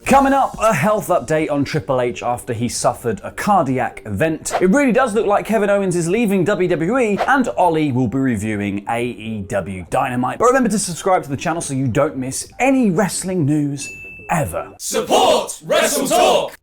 Coming up, a health update on Triple H after he suffered a cardiac event. It really does look like Kevin Owens is leaving WWE, and Ollie will be reviewing AEW Dynamite. But remember to subscribe to the channel so you don't miss any wrestling news ever. Support WrestleTalk!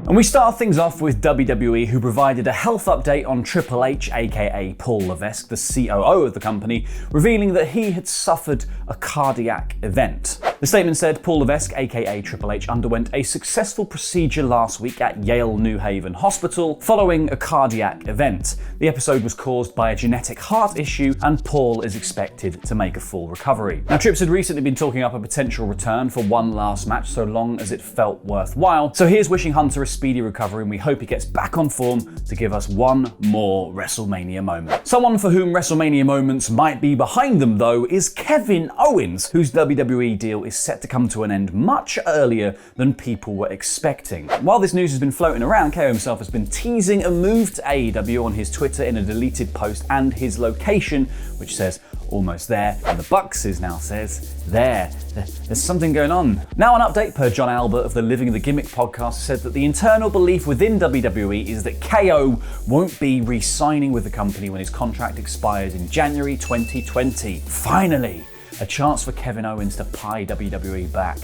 And we start things off with WWE, who provided a health update on Triple H, aka Paul Levesque, the COO of the company, revealing that he had suffered a cardiac event. The statement said Paul Levesque, aka Triple H, underwent a successful procedure last week at Yale New Haven Hospital following a cardiac event. The episode was caused by a genetic heart issue, and Paul is expected to make a full recovery. Now, Trips had recently been talking up a potential return for one last match so long as it felt worthwhile. So here's wishing Hunter a speedy recovery, and we hope he gets back on form to give us one more WrestleMania moment. Someone for whom WrestleMania moments might be behind them, though, is Kevin Owens, whose WWE deal is set to come to an end much earlier than people were expecting. While this news has been floating around, KO himself has been teasing a move to AEW on his Twitter in a deleted post, and his location, which says almost there, and the Bucks now says there. There's something going on. Now, an update per John Albert of the Living the Gimmick podcast said that the internal belief within WWE is that KO won't be re-signing with the company when his contract expires in January 2020. Finally, a chance for Kevin Owens to pie WWE back.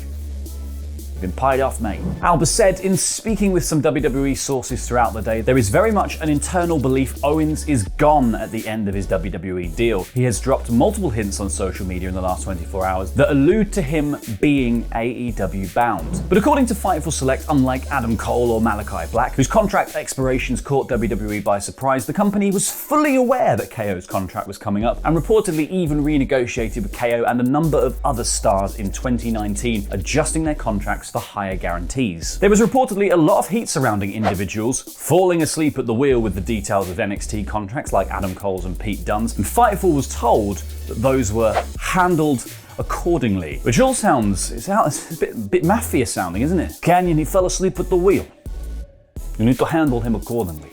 Been pied off, mate. Albert said, in speaking with some WWE sources throughout the day, there is very much an internal belief Owens is gone at the end of his WWE deal. He has dropped multiple hints on social media in the last 24 hours that allude to him being AEW bound. But according to Fightful Select, unlike Adam Cole or Malachi Black, whose contract expirations caught WWE by surprise, the company was fully aware that KO's contract was coming up, and reportedly even renegotiated with KO and a number of other stars in 2019, adjusting their contracts for higher guarantees. There was reportedly a lot of heat surrounding individuals falling asleep at the wheel with the details of NXT contracts like Adam Cole's and Pete Dunne's, and Fightful was told that those were handled accordingly. Which all sounds, it's a bit mafia sounding, isn't it? Canyon, he fell asleep at the wheel. You need to handle him accordingly.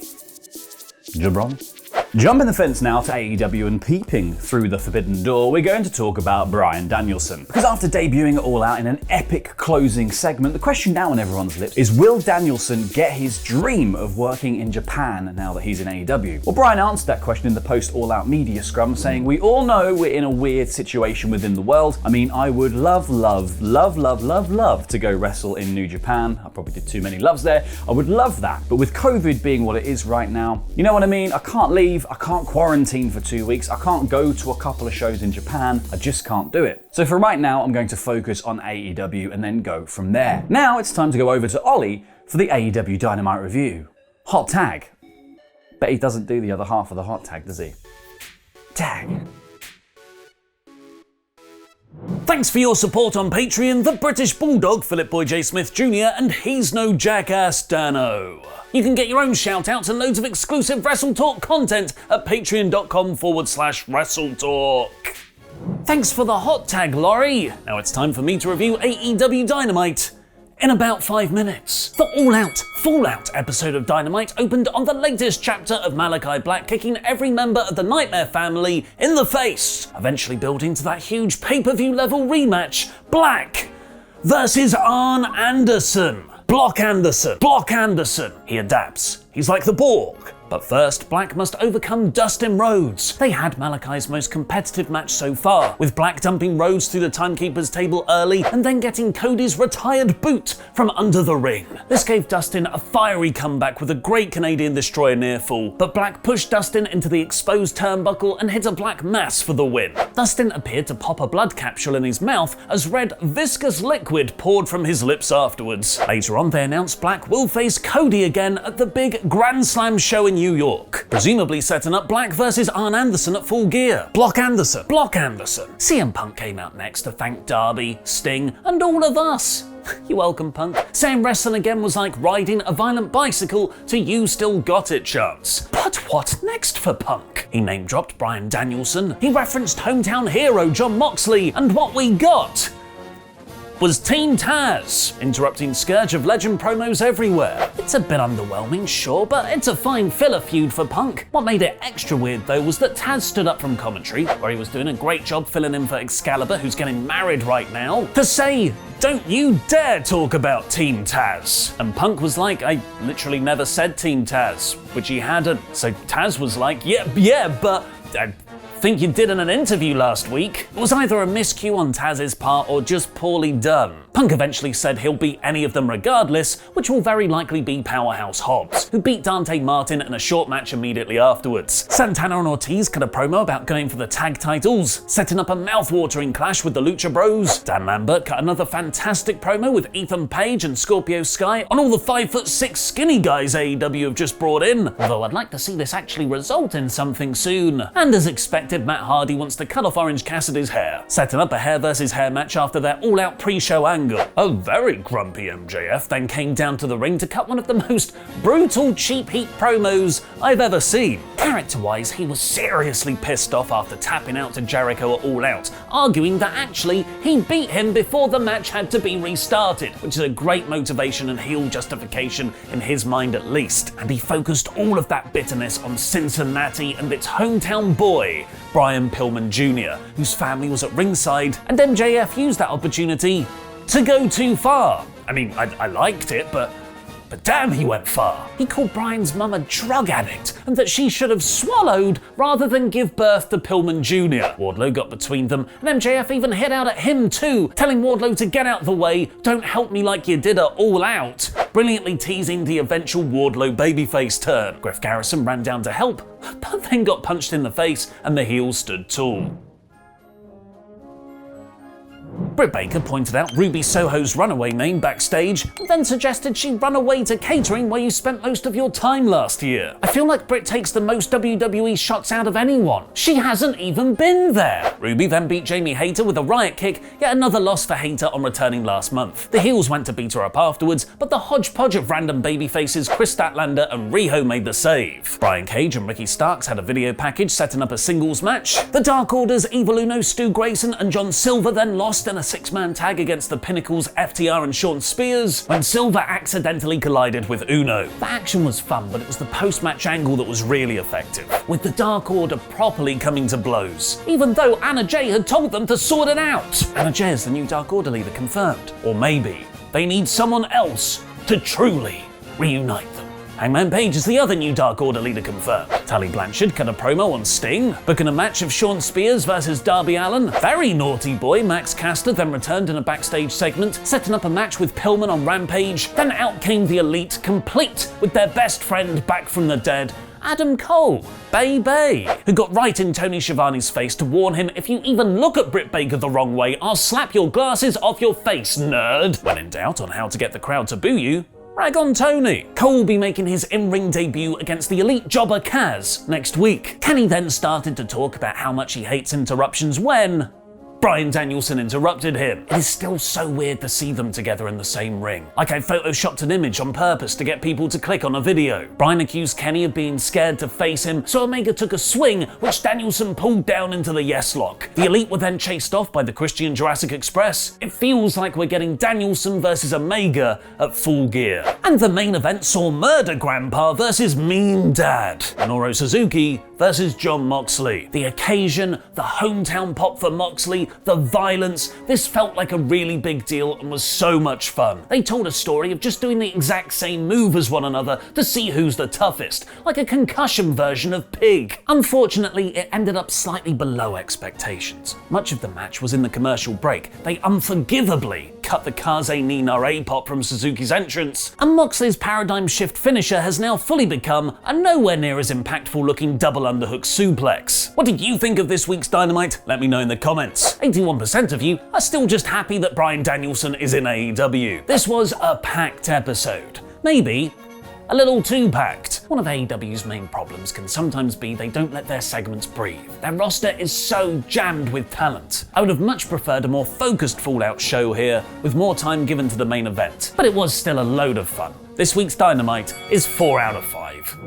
Jabron? Jumping the fence now to AEW and peeping through the forbidden door, we're going to talk about Bryan Danielson. Because after debuting at All Out in an epic closing segment, the question now on everyone's lips is, will Danielson get his dream of working in Japan now that he's in AEW? Well, Bryan answered that question in the post-All Out media scrum, saying, we all know we're in a weird situation within the world. I mean, I would love to go wrestle in New Japan. I probably did too many loves there. I would love that. But with COVID being what it is right now, you know what I mean? I can't leave. I can't quarantine for 2 weeks. I can't go to a couple of shows in Japan. I just can't do it. So for right now, I'm going to focus on AEW and then go from there. Now it's time to go over to Ollie for the AEW Dynamite review. Hot tag. Bet he doesn't do the other half of the hot tag, does he? Tag. Thanks for your support on Patreon, the British Bulldog, Philip Boy J. Smith Jr., and He's No Jackass Dano. You can get your own shout-outs and loads of exclusive WrestleTalk content at patreon.com/WrestleTalk. Thanks for the hot tag, Laurie. Now it's time for me to review AEW Dynamite in about 5 minutes. The all-out, full-out episode of Dynamite opened on the latest chapter of Malachi Black kicking every member of the Nightmare family in the face, eventually building to that huge pay-per-view level rematch, Black versus Arn Anderson. Block Anderson. He adapts. He's like the Borg. But first, Black must overcome Dustin Rhodes. They had Malachi's most competitive match so far, with Black dumping Rhodes through the timekeeper's table early and then getting Cody's retired boot from under the ring. This gave Dustin a fiery comeback with a great Canadian Destroyer near fall, but Black pushed Dustin into the exposed turnbuckle and hit a Black mass for the win. Dustin appeared to pop a blood capsule in his mouth as red, viscous liquid poured from his lips afterwards. Later on, they announced Black will face Cody again at the big Grand Slam show in New York, presumably setting up Black versus Arn Anderson at Full Gear. Block Anderson. CM Punk came out next to thank Darby, Sting, and all of us. You're welcome, Punk. Saying wrestling again was like riding a violent bicycle to You Still Got It chants. But what next for Punk? He name-dropped Bryan Danielson. He referenced hometown hero Jon Moxley, and what we got was Team Taz, interrupting Scourge of Legend promos everywhere. It's a bit underwhelming, sure, but it's a fine filler feud for Punk. What made it extra weird though was that Taz stood up from commentary, where he was doing a great job filling in for Excalibur, who's getting married right now, to say, "Don't you dare talk about Team Taz." And Punk was like, "I literally never said Team Taz," which he hadn't. So Taz was like, yeah, but I think you did in an interview last week. It was either a miscue on Taz's part or just poorly done. Punk eventually said he'll beat any of them regardless, which will very likely be Powerhouse Hobbs, who beat Dante Martin in a short match immediately afterwards. Santana and Ortiz cut a promo about going for the tag titles, setting up a mouth-watering clash with the Lucha Bros. Dan Lambert cut another fantastic promo with Ethan Page and Scorpio Sky on all the 5'6" skinny guys AEW have just brought in, although I'd like to see this actually result in something soon. And as expected, Matt Hardy wants to cut off Orange Cassidy's hair, setting up a hair versus hair match after their all-out pre-show angle. A very grumpy MJF then came down to the ring to cut one of the most brutal cheap heat promos I've ever seen. Character-wise, he was seriously pissed off after tapping out to Jericho at All Out, arguing that actually he beat him before the match had to be restarted, which is a great motivation and heel justification in his mind at least. And he focused all of that bitterness on Cincinnati and its hometown boy, Bryan Pillman Jr., whose family was at ringside, and MJF used that opportunity to go too far. I mean, I liked it, but damn, he went far. He called Bryan's mum a drug addict and that she should have swallowed rather than give birth to Pillman Jr. Wardlow got between them, and MJF even hit out at him too, telling Wardlow to get out the way, "Don't help me like you did at All Out," brilliantly teasing the eventual Wardlow babyface turn. Griff Garrison ran down to help, but then got punched in the face and the heel stood tall. Britt Baker pointed out Ruby Soho's runaway name backstage, and then suggested she run away to catering where you spent most of your time last year. I feel like Britt takes the most WWE shots out of anyone. She hasn't even been there. Ruby then beat Jamie Hayter with a riot kick, yet another loss for Hayter on returning last month. The heels went to beat her up afterwards, but the hodgepodge of random babyfaces Chris Statlander and Riho made the save. Brian Cage and Ricky Starks had a video package setting up a singles match. The Dark Order's Evil Uno, Stu Grayson and John Silver then lost in a 6-man tag against the Pinnacle's FTR and Sean Spears when Silver accidentally collided with Uno. The action was fun, but it was the post-match angle that was really effective, with the Dark Order properly coming to blows, even though Anna Jay had told them to sort it out. Anna Jay is the new Dark Order leader confirmed. Or maybe they need someone else to truly reunite them. Hangman Page is the other new Dark Order leader confirmed. Tully Blanchard cut a promo on Sting, booking a match of Sean Spears versus Darby Allin. Very naughty boy Max Caster then returned in a backstage segment, setting up a match with Pillman on Rampage. Then out came the Elite, complete with their best friend back from the dead, Adam Cole, baby, who got right in Tony Schiavone's face to warn him, "If you even look at Britt Baker the wrong way, I'll slap your glasses off your face, nerd." When in doubt on how to get the crowd to boo you, rag on Tony. Cole will be making his in-ring debut against the elite jobber Kaz next week. Kenny then started to talk about how much he hates interruptions when Bryan Danielson interrupted him. It is still so weird to see them together in the same ring. Like I photoshopped an image on purpose to get people to click on a video. Bryan accused Kenny of being scared to face him, so Omega took a swing, which Danielson pulled down into the yes lock. The Elite were then chased off by the Christian Jurassic Express. It feels like we're getting Danielson versus Omega at Full Gear. And the main event saw Murder Grandpa versus Mean Dad. Minoru Suzuki versus Jon Moxley. The occasion, the hometown pop for Moxley, the violence, this felt like a really big deal and was so much fun. They told a story of just doing the exact same move as one another to see who's the toughest, like a concussion version of Pig. Unfortunately, it ended up slightly below expectations. Much of the match was in the commercial break. They unforgivably cut the Kaze ni Nare pop from Suzuki's entrance, and Moxley's paradigm shift finisher has now fully become a nowhere near as impactful looking double underhook suplex. What did you think of this week's Dynamite? Let me know in the comments. 81% of you are still just happy that Bryan Danielson is in AEW. This was a packed episode. Maybe a little too packed. One of AEW's main problems can sometimes be they don't let their segments breathe. Their roster is so jammed with talent. I would have much preferred a more focused Fallout show here, with more time given to the main event. But it was still a load of fun. This week's Dynamite is 4 out of 5.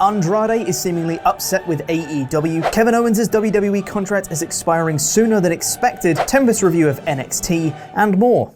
Andrade is seemingly upset with AEW. Kevin Owens' WWE contract is expiring sooner than expected. Tempest review of NXT and more.